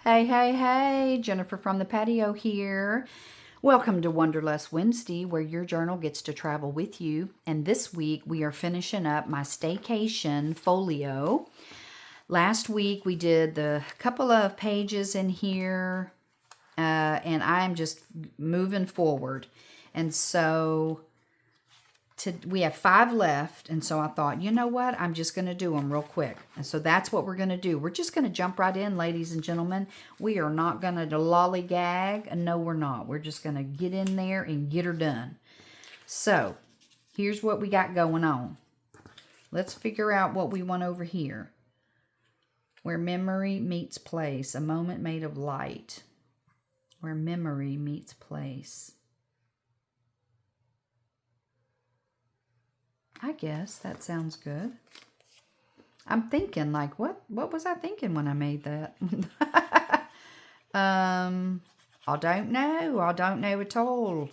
Hey, hey, hey, Jennifer from the patio here. Welcome to Wanderlust Wednesday, where your journal gets to travel with you. And this week we are finishing up my Staycation Folio. Last week we did the couple of pages in here, and I'm just moving forward. And so we have 5 left, and so I thought, you know what, I'm just going to do them real quick. And so that's what we're going to do. We're just going to jump right in, ladies and gentlemen. We are not going to lollygag. No, we're not. We're just going to get in there and get her done. So here's what we got going on. Let's figure out what we want over here. Where memory meets place, a moment made of light. Where memory meets place. I guess that sounds good. I'm thinking like, what was I thinking when I made that? I don't know. I don't know at all.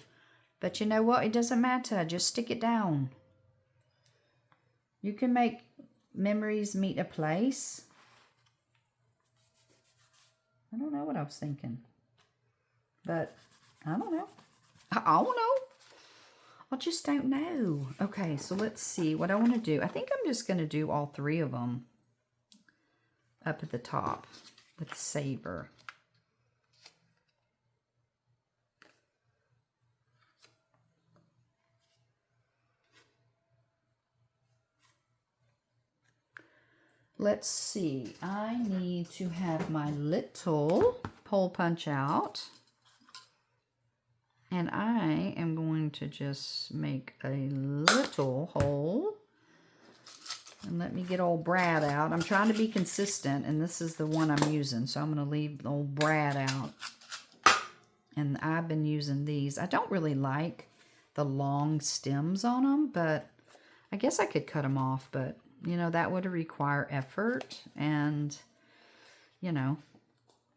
But you know what? It doesn't matter. Just stick it down. You can make memories meet a place. I don't know what I was thinking. But I don't know. I don't know. I just don't know. Okay, so let's see what I want to do. I think I'm just going to do all 3 of them up at the top with Saber. Let's see. I need to have my little hole punch out. And I am going to just make a little hole. And let me get old Brad out. I'm trying to be consistent, and this is the one I'm using. So I'm going to leave old Brad out. And I've been using these. I don't really like the long stems on them, but I guess I could cut them off. But, you know, that would require effort. And, you know,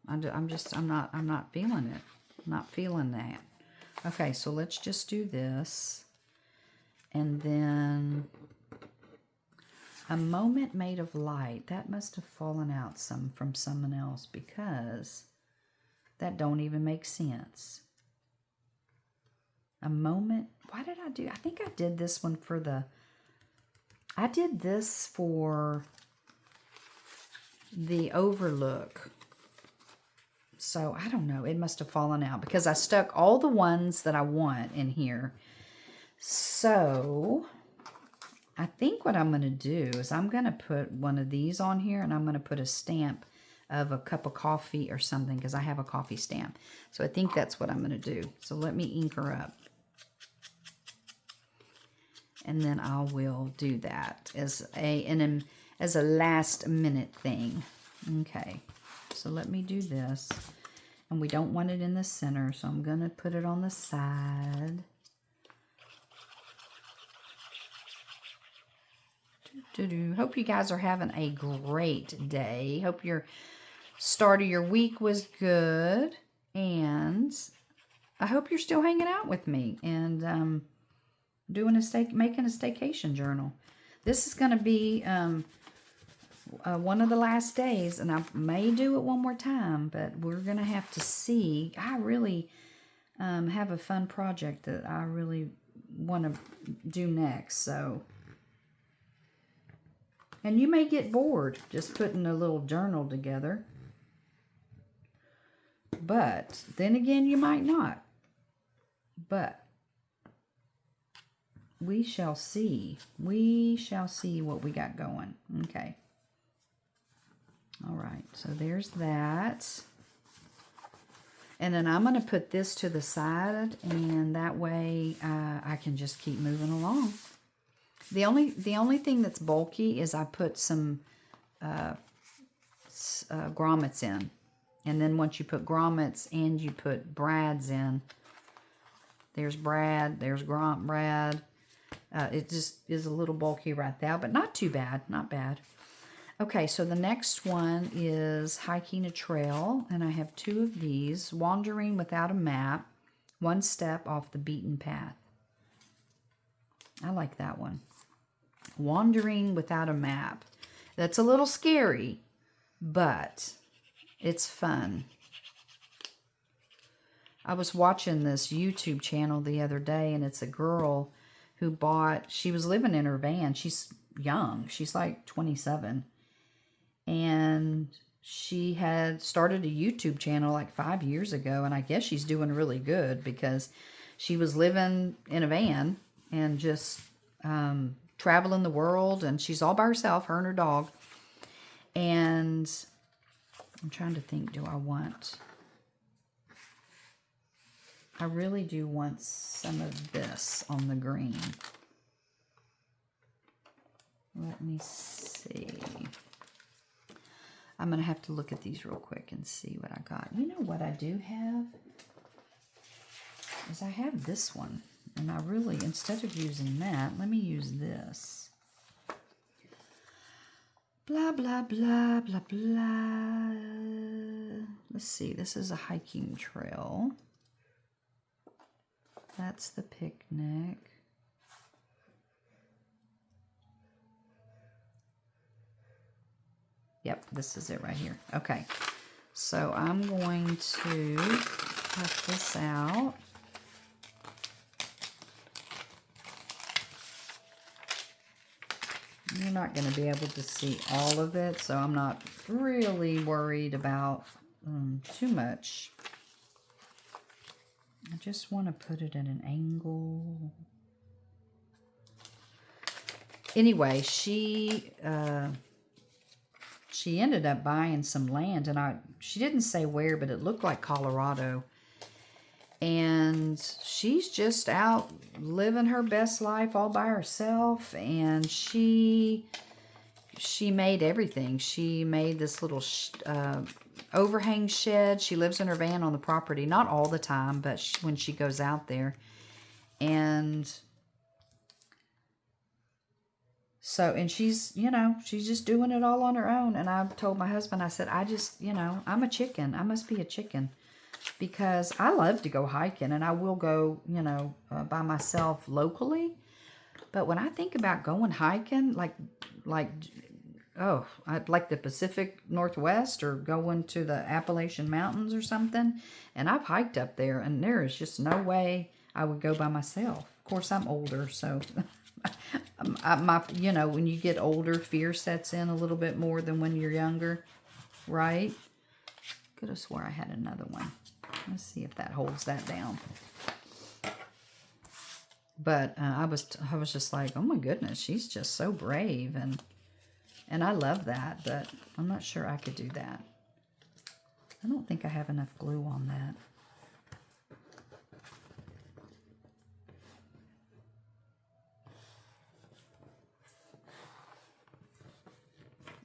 I'm not feeling it. I'm not feeling that. Okay, so let's just do this. And then a moment made of light. That must have fallen out from someone else because that don't even make sense. A moment. Why did I do? I think I did this one for the... I did this for the overlook. So, I don't know. It must have fallen out because I stuck all the ones that I want in here. So, I think what I'm going to do is I'm going to put one of these on here and I'm going to put a stamp of a cup of coffee or something because I have a coffee stamp. So, I think that's what I'm going to do. So, let me ink her up. And then I will do that as a last minute thing. Okay. So let me do this. And we don't want it in the center, so I'm going to put it on the side. Hope you guys are having a great day. Hope your start of your week was good. And I hope you're still hanging out with me and making a staycation journal. This is going to be... one of the last days, and I may do it one more time, but we're going to have to see. I really have a fun project that I really want to do next, so. And you may get bored just putting a little journal together. But then again, you might not. But we shall see. We shall see what we got going. Okay. All right, so there's that. And then I'm going to put this to the side, and that way I can just keep moving along. The only thing that's bulky is I put some grommets in. And then once you put grommets and you put brads in, there's Brad, there's Brad. It just is a little bulky right there, but not too bad, not bad. Okay, so the next one is hiking a trail, and I have 2 of these. Wandering without a map, 1 step off the beaten path. I like that one. Wandering without a map. That's a little scary, but It's fun. I was watching this YouTube channel the other day, and it's a girl who she was living in her van. She's young. She's like 27. And she had started a YouTube channel like 5 years ago, and I guess she's doing really good because she was living in a van and just traveling the world, and she's all by herself, her and her dog. And I'm trying to think, I really do want some of this on the green. Let me see. I'm going to have to look at these real quick and see what I got. You know what I do have? Is I have this one. And I really, instead of using that, let me use this. Blah, blah, blah, blah, blah. Let's see. This is a hiking trail. That's the picnic. Yep, this is it right here. Okay, so I'm going to cut this out. You're not going to be able to see all of it, so I'm not really worried about too much. I just want to put it at an angle. Anyway, she ended up buying some land, and she didn't say where, but it looked like Colorado. And she's just out living her best life all by herself, and she made everything. She made this little overhang shed. She lives in her van on the property, not all the time, but when she goes out there. And so, and she's just doing it all on her own. And I told my husband, I said, I'm a chicken. I must be a chicken. Because I love to go hiking, and I will go, by myself locally. But when I think about going hiking, like the Pacific Northwest, or going to the Appalachian Mountains or something, and I've hiked up there, and there is just no way I would go by myself. Of course, I'm older, so when you get older, fear sets in a little bit more than when you're younger, right? Could have swore I had another one. Let's see if that holds that down. But I was just like, oh my goodness, she's just so brave, and I love that, but I'm not sure I could do that. I don't think I have enough glue on that.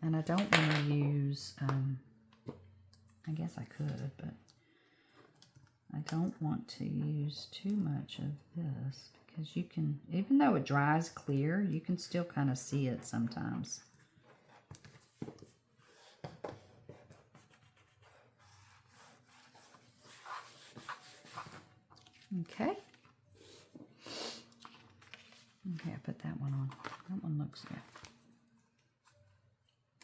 And I don't want to use, I guess I could, but I don't want to use too much of this, because you can, even though it dries clear, you can still kind of see it sometimes. Okay. Okay, I put that one on. That one looks good.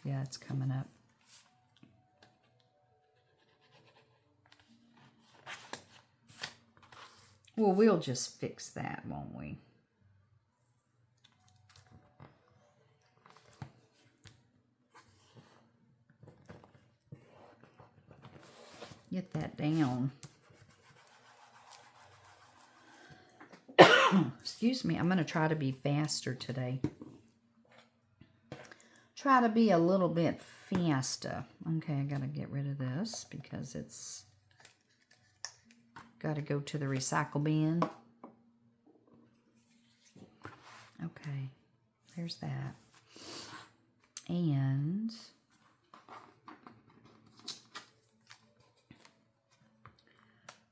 Yeah, it's coming up. Well, we'll just fix that, won't we? Get that down. Excuse me, I'm going to try to be faster today. Try to be a little bit faster. Okay, I got to get rid of this because it's got to go to the recycle bin. Okay, there's that. And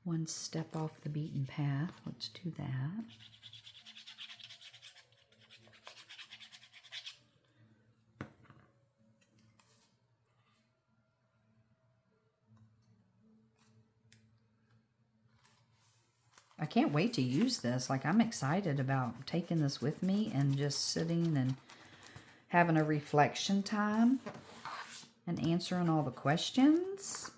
one step off the beaten path. Let's do that. I can't wait to use this. Like, I'm excited about taking this with me and just sitting and having a reflection time and answering all the questions.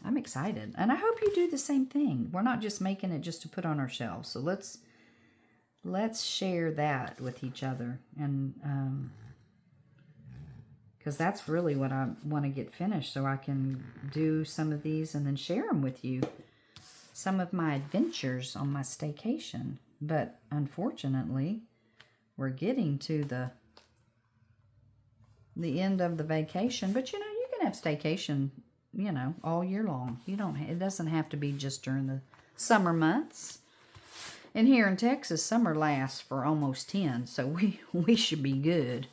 I'm excited. And I hope you do the same thing. We're not just making it just to put on our shelves. So let's share that with each other. And because that's really what I want to get finished, so I can do some of these and then share them with you. Some of my adventures on my staycation. But unfortunately, we're getting to the end of the vacation. But you know, you can have staycation, you know, all year long. It doesn't have to be just during the summer months. And here in Texas, summer lasts for almost 10, so we should be good.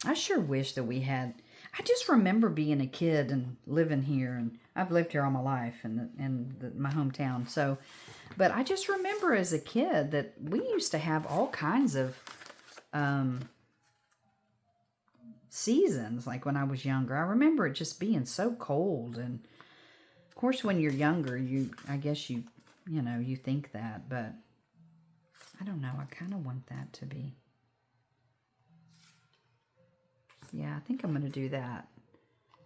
I sure wish that we had. I just remember being a kid and living here, and I've lived here all my life in my hometown. So, but I just remember as a kid that we used to have all kinds of seasons. Like when I was younger, I remember it just being so cold. And of course, when you're younger, I guess you think that, but I don't know. I kind of want that to be. Yeah, I think I'm going to do that.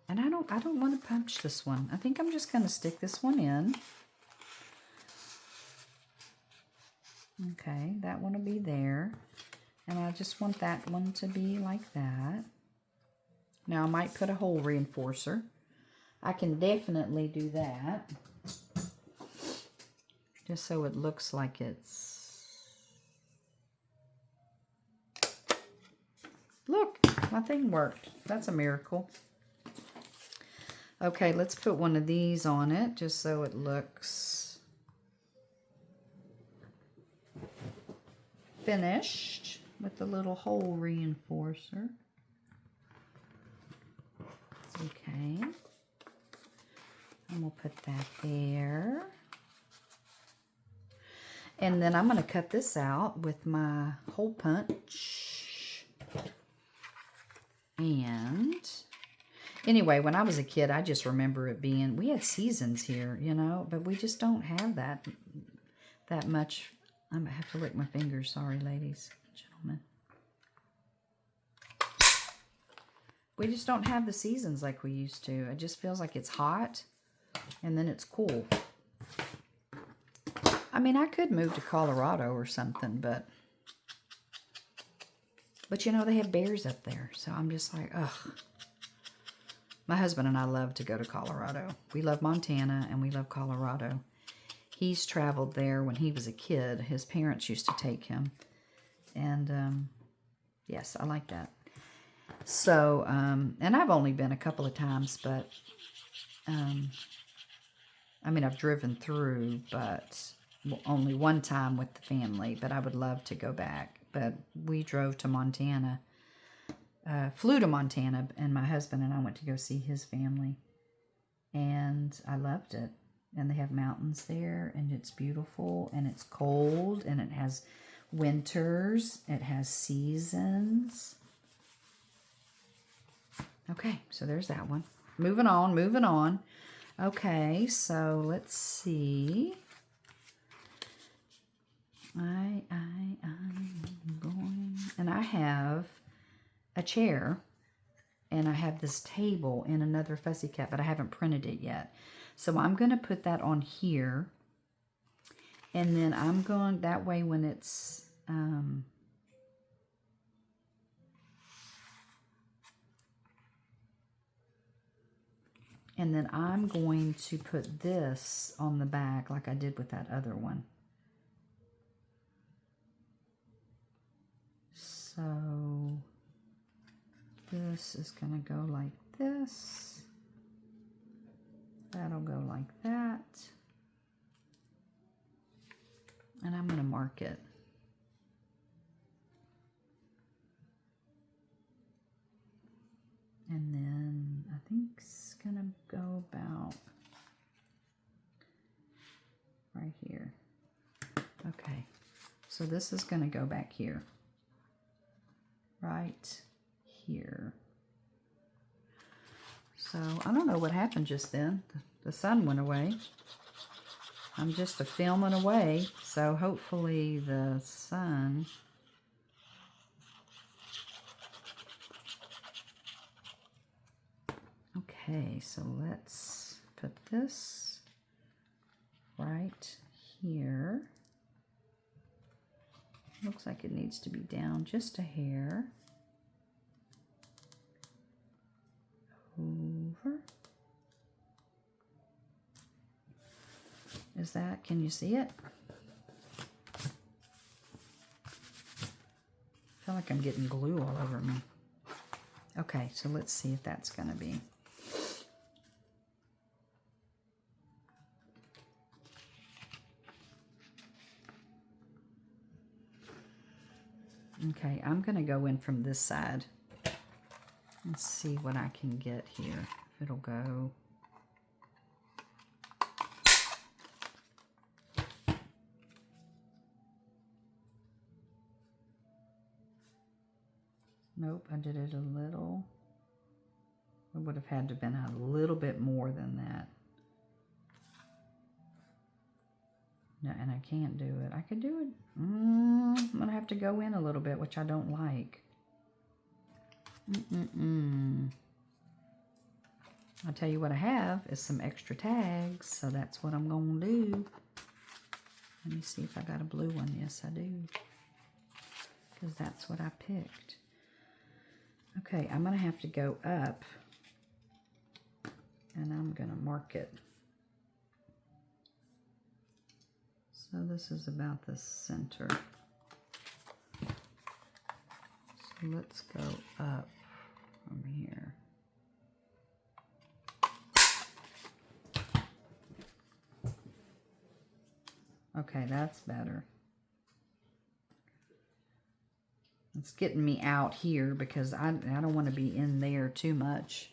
And I don't want to punch this one. I think I'm just going to stick this one in. Okay, that one will be there. And I just want that one to be like that. Now I might put a hole reinforcer. I can definitely do that. Just so it looks like it's... Look, my thing worked. That's a miracle. Okay, let's put one of these on it just so it looks finished with the little hole reinforcer. Okay. And we'll put that there. And then I'm going to cut this out with my hole punch. And anyway, when I was a kid, I just remember it being, we had seasons here, you know, but we just don't have that much. I'm going to have to lick my fingers. Sorry, ladies and gentlemen. We just don't have the seasons like we used to. It just feels like it's hot and then it's cool. I mean, I could move to Colorado or something, but you know, they have bears up there. So I'm just like, ugh. My husband and I love to go to Colorado. We love Montana and we love Colorado. He's traveled there when he was a kid. His parents used to take him. And yes, I like that. So, and I've only been a couple of times, but I mean, I've driven through, but only one time with the family, but I would love to go back. But we drove to Montana, flew to Montana, and my husband and I went to go see his family. And I loved it. And they have mountains there, and it's beautiful, and it's cold, and it has winters, it has seasons. Okay, so there's that one. Moving on. Okay, so let's see. I'm going, and I have a chair, and I have this table in another fussy cut, but I haven't printed it yet. So I'm going to put that on here, and then I'm going, that way when it's, and then I'm going to put this on the back like I did with that other one. So this is going to go like this. That'll go like that. And I'm going to mark it. And then I think it's going to go about right here. Okay. So this is going to go back here. Right here. So I don't know what happened just then. The sun went away. I'm just a filming away, so hopefully the sun Okay, so let's put this right here. Looks like it needs to be down just a hair. Over. Is that, can you see it? I feel like I'm getting glue all over me. Okay, so let's see if that's going to be. Okay, I'm going to go in from this side. Let's see what I can get here. If it'll go. Nope, I did it a little. It would have had to have been a little bit more than that. No, and I can't do it. I could do it. I'm going to have to go in a little bit, which I don't like. I'll tell you what I have is some extra tags, so that's what I'm going to do. Let me see if I got a blue one. Yes, I do. Because that's what I picked. Okay, I'm going to have to go up, and I'm going to mark it. So this is about the center. So let's go up from here. Okay, that's better. It's getting me out here because I don't want to be in there too much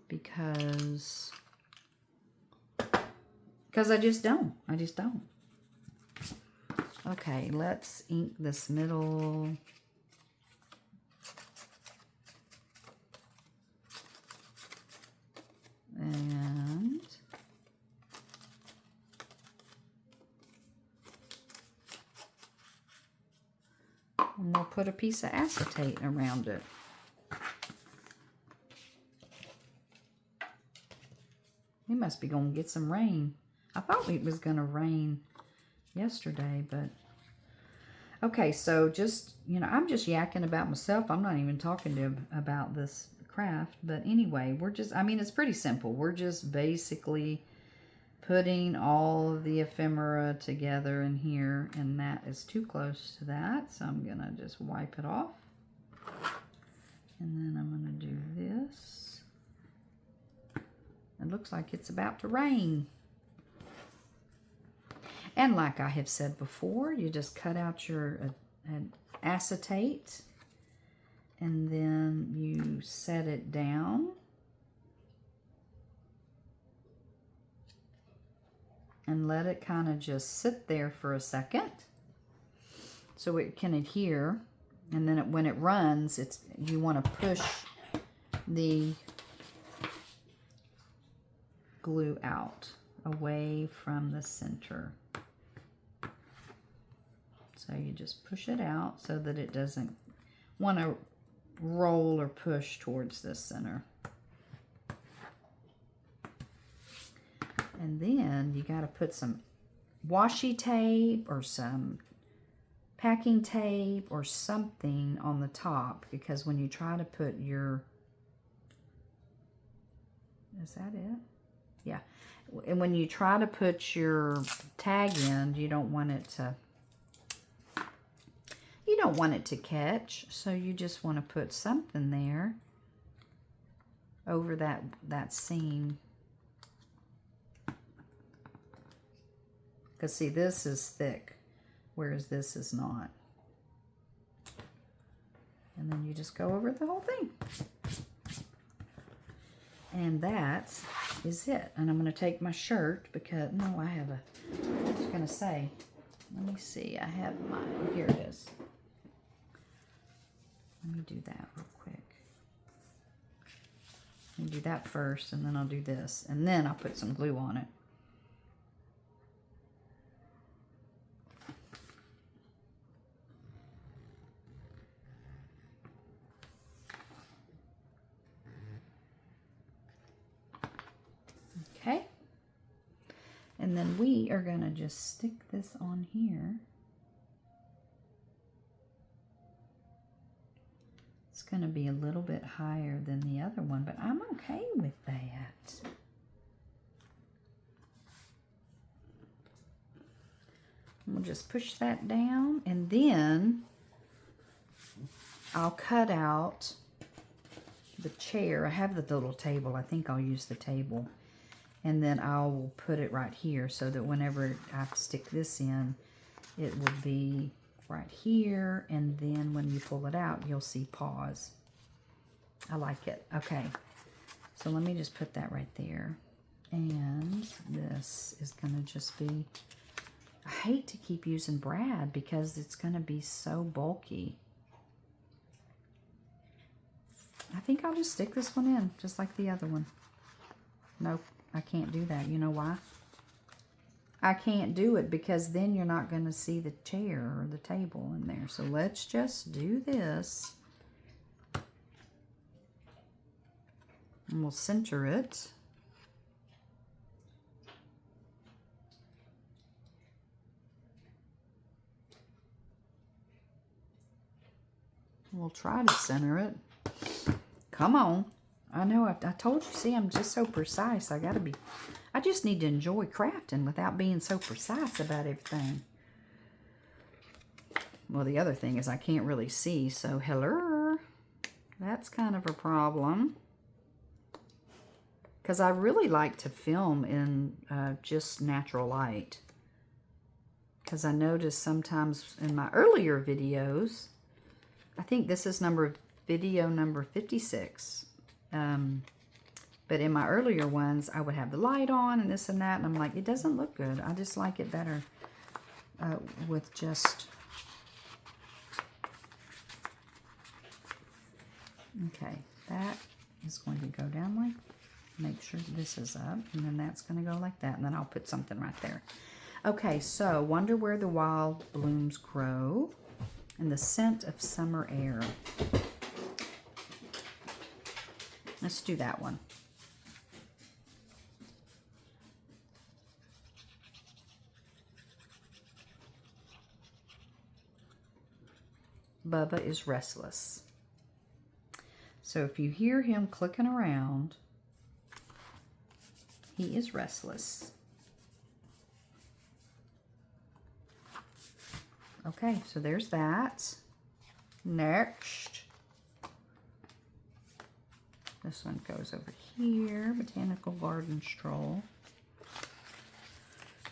because I just don't. Okay, let's ink this middle. And we'll put a piece of acetate around it. We must be going to get some rain. I thought it was going to rain yesterday, but okay, so just, you know, I'm just yakking about myself. I'm not even talking to him about this craft, but anyway, we're just, I mean, it's pretty simple. We're just basically putting all of the ephemera together in here, and that is too close to that, so I'm gonna just wipe it off. And then I'm gonna do this. It looks like it's about to rain. And like I have said before, you just cut out your acetate, and then you set it down. And let it kind of just sit there for a second so it can adhere. And then when it runs, you want to push the glue out away from the center. So you just push it out so that it doesn't want to roll or push towards the center. And then you got to put some washi tape or some packing tape or something on the top, because when you try to put your, is that it? Yeah. And when you try to put your tag in, you don't want it to catch, so you just want to put something there over that seam. Because see, this is thick, whereas this is not. And then you just go over the whole thing. And that is it. And I'm going to take my shirt because, no, I was going to say, let me see, I have mine. Here it is. Let me do that real quick. Let me do that first, and then I'll do this. And then I'll put some glue on it. And then we are going to just stick this on here. It's going to be a little bit higher than the other one, but I'm okay with that. We'll just push that down, and then I'll cut out the chair. I have the little table. I think I'll use the table. And then I'll put it right here so that whenever I stick this in, it will be right here. And then when you pull it out, you'll see pause. I like it. Okay. So let me just put that right there. And this is going to just be, I hate to keep using brad because it's going to be so bulky. I think I'll just stick this one in, just like the other one. Nope, I can't do that. You know why? I can't do it because then you're not going to see the chair or the table in there. So let's just do this. And we'll center it. We'll try to center it. Come on. I know, I told you, see, I'm just so precise. I just need to enjoy crafting without being so precise about everything. Well, the other thing is I can't really see, so hello. That's kind of a problem. Because I really like to film in just natural light. Because I notice sometimes in my earlier videos, I think this is video number 56. But in my earlier ones, I would have the light on and this and that, and I'm like, it doesn't look good. I just like it better with just... Okay, that is going to go down like, make sure this is up, and then that's going to go like that, and then I'll put something right there. Okay, so Wonder Where the Wild Blooms Grow, and the Scent of Summer Air. Let's do that one. Bubba is restless. So if you hear him clicking around, he is restless. Okay, so there's that. Next. This one goes over here, Botanical Garden Stroll.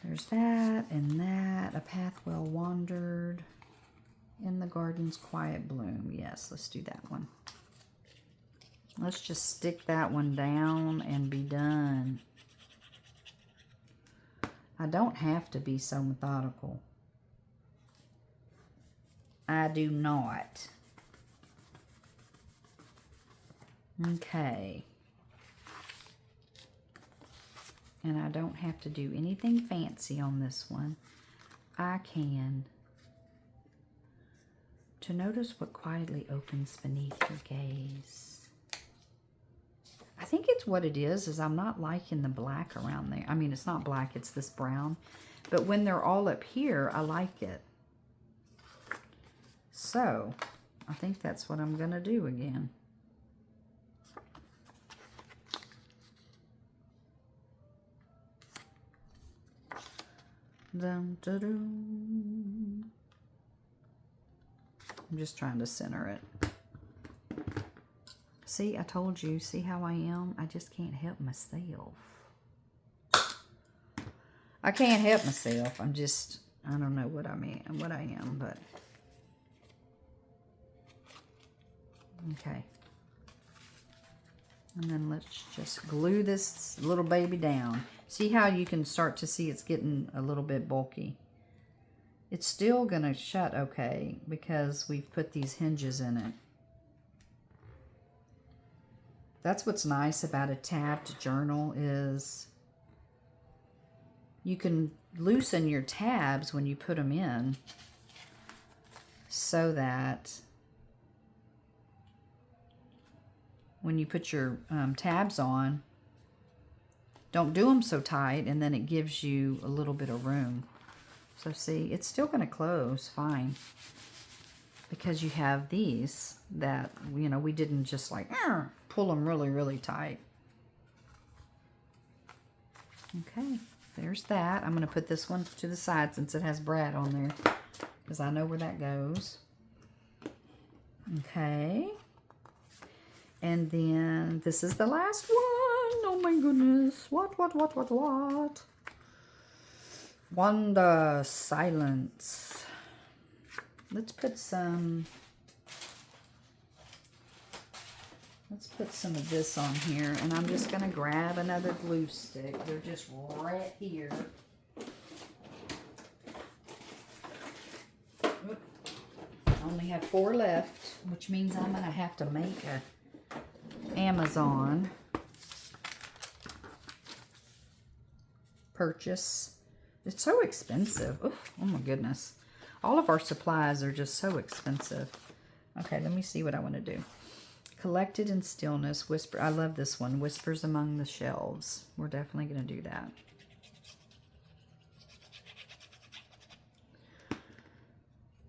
There's that and that, A Path Well Wandered, In the Garden's Quiet Bloom. Yes, let's do that one. Let's just stick that one down and be done. I don't have to be so methodical. I do not. Okay. And I don't have to do anything fancy on this one. I can. To notice what quietly opens beneath your gaze. I think it's what it is I'm not liking the black around there. I mean, it's not black, it's this brown. But when they're all up here, I like it. So, I think that's what I'm going to do again. Dun, dun, dun. I'm just trying to center it. See, I told you, see how I am? I just can't help myself. I can't help myself. I'm just, I don't know what I mean, what I am, but. Okay. And then let's just glue this little baby down. See how you can start to see it's getting a little bit bulky. It's still going to shut okay because we've put these hinges in it. That's what's nice about a tabbed journal is you can loosen your tabs when you put them in so that when you put your tabs on, don't do them so tight, and then it gives you a little bit of room. So see, it's still going to close fine because you have these that, you know, we didn't just like pull them really, really tight. Okay, there's that. I'm going to put this one to the side since it has Brad on there because I know where that goes. Okay. And then this is the last one. Oh my goodness. What? Wanda Silence. Let's put some of this on here, and I'm just gonna grab another glue stick. They're just right here. Oop. I only have 4 left, which means I'm gonna have to make a Amazon purchase. It's so expensive. Oof, oh my goodness. All of our supplies are just so expensive. Okay, let me see what I want to do. Collected in Stillness, Whisper. I love this one. Whispers Among the Shelves. We're definitely going to do that.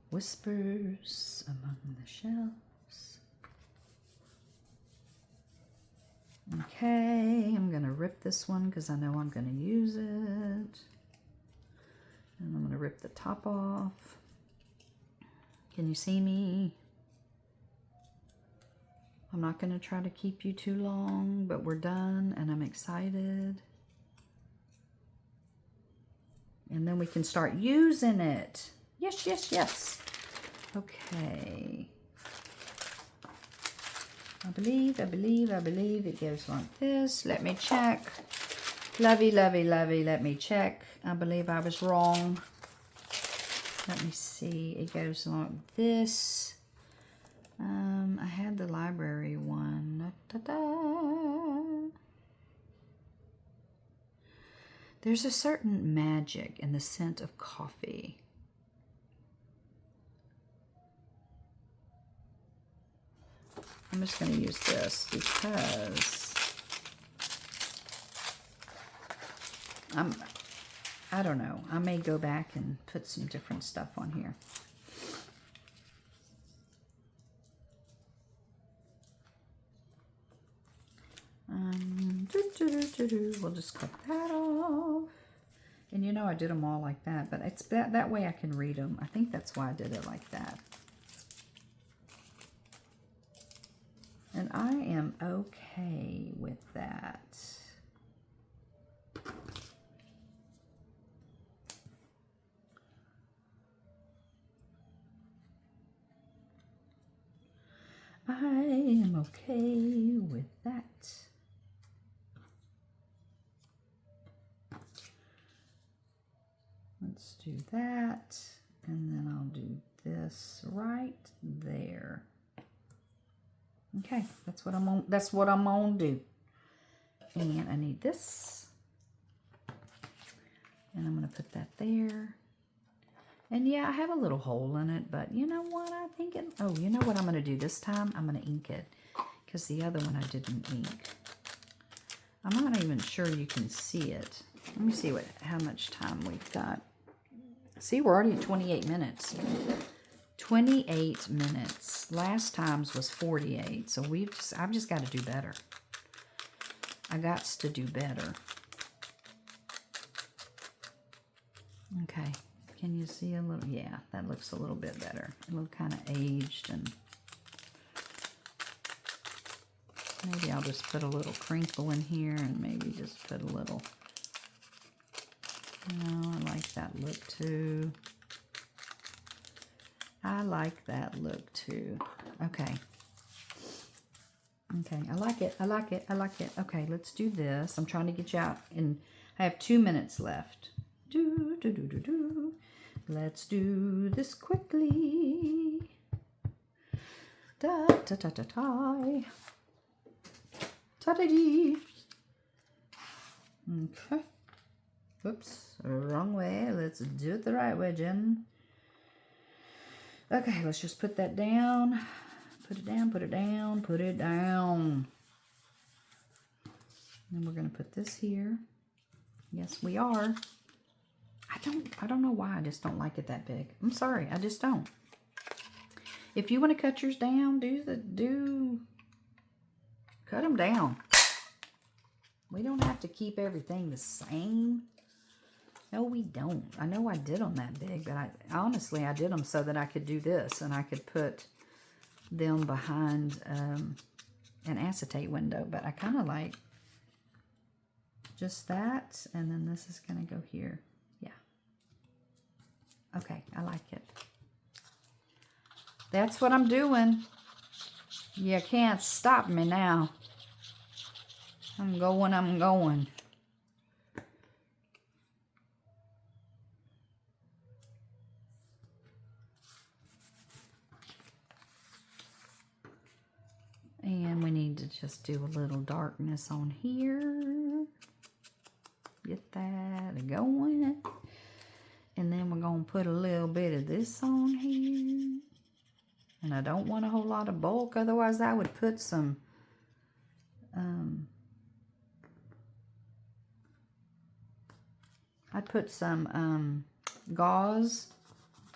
Whispers Among the Shelves. Okay, I'm going to rip this one because I know I'm going to use it. And I'm going to rip the top off. Can you see me? I'm not going to try to keep you too long, but we're done and I'm excited. And then we can start using it. Yes, yes, yes. Okay. I believe it goes like this. Let me check. Lovey, let me check. I believe I was wrong. Let me see. It goes like this. I had the library one. There's a certain magic in the scent of coffee. I'm just going to use this because I don't know. I may go back and put some different stuff on here. We'll just cut that off. And you know I did them all like that, but it's that way I can read them. I think that's why I did it like that. And I am okay with that. I am okay with that. Let's do that, and then I'll do this right there. Okay, that's what I'm gonna do. And I need this, and I'm gonna put that there. And yeah, I have a little hole in it, but you know what I'm thinking? Oh, you know what I'm gonna do this time? I'm gonna ink it, because the other one I didn't ink. I'm not even sure you can see it. Let me see how much time we've got. See, we're already at 28 minutes. 28 minutes. Last time's was 48. So I've just got to do better. I got to do better. Okay. Can you see a little? Yeah, that looks a little bit better. A little kind of aged, and maybe I'll just put a little crinkle in here and maybe just put a little. No, I like that look too. I like that look too. Okay. Okay, I like it. I like it. I like it. Okay, let's do this. I'm trying to get you out, and I have 2 minutes left. Let's do this quickly. Da da da da da. Ta-da-dee. Okay. Oops, wrong way. Let's do it the right way, Jen. Okay, let's just put that down. Put it down, put it down, put it down. And we're going to put this here. Yes, we are. I don't know why I just don't like it that big. I'm sorry, I just don't. If you want to cut yours down, cut them down. We don't have to keep everything the same. No, we don't. I know I did them that big, but honestly, I did them so that I could do this, and I could put them behind an acetate window, but I kind of like just that, and then this is going to go here. Yeah. Okay, I like it. That's what I'm doing. You can't stop me now. I'm going, I'm going. And we need to just do a little darkness on here. Get that going. And then we're going to put a little bit of this on here. And I don't want a whole lot of bulk, otherwise I would put some gauze,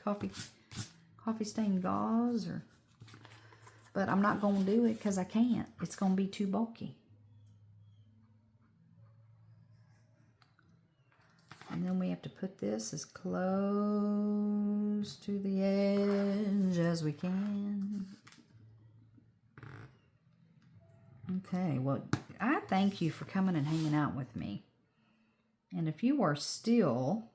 coffee stain gauze, but I'm not going to do it because I can't. It's going to be too bulky. And then we have to put this as close to the edge as we can. Okay, well, I thank you for coming and hanging out with me. And if you are still,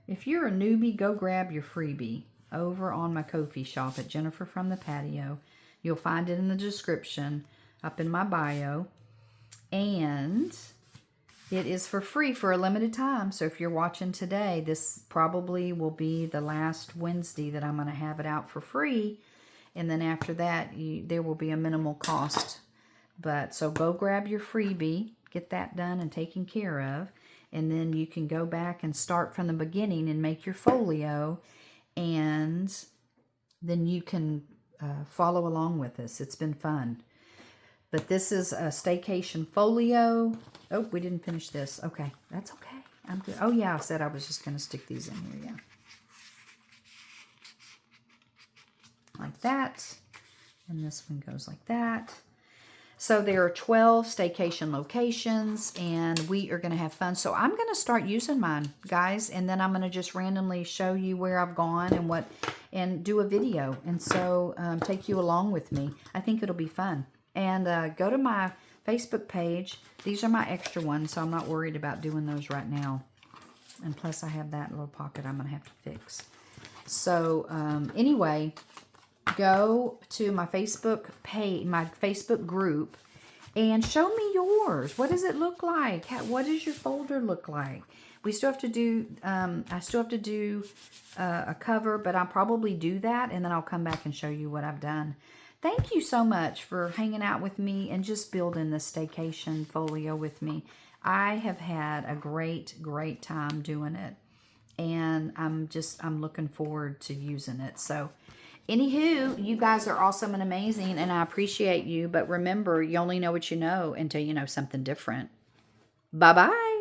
if you're a newbie, go grab your freebie over on my Ko-fi shop at Jennifer from the Patio. You'll find it in the description up in my bio. And it is for free for a limited time. So if you're watching today, this probably will be the last Wednesday that I'm going to have it out for free. And then after that, there will be a minimal cost. But so go grab your freebie, get that done and taken care of. And then you can go back and start from the beginning and make your folio. And then you can follow along with us. It's been fun. But this is a Staycation folio. Oh, we didn't finish this. Okay, that's okay. I'm good. Oh, yeah, I said I was just going to stick these in here, yeah. Like that. And this one goes like that. So there are 12 staycation locations, and we are going to have fun. So I'm going to start using mine, guys, and then I'm going to just randomly show you where I've gone and do a video. And so take you along with me. I think it'll be fun. And go to my Facebook page. These are my extra ones, so I'm not worried about doing those right now. And plus, I have that little pocket I'm going to have to fix. So anyway, go to my Facebook page, my Facebook group, and show me yours. What does it look like? What does your folder look like? We still have to do, I still have to do a cover, but I'll probably do that, and then I'll come back and show you what I've done. Thank you so much for hanging out with me and just building this staycation folio with me. I have had a great, great time doing it, and I'm looking forward to using it. So anywho, you guys are awesome and amazing, and I appreciate you. But remember, you only know what you know until you know something different. Bye-bye.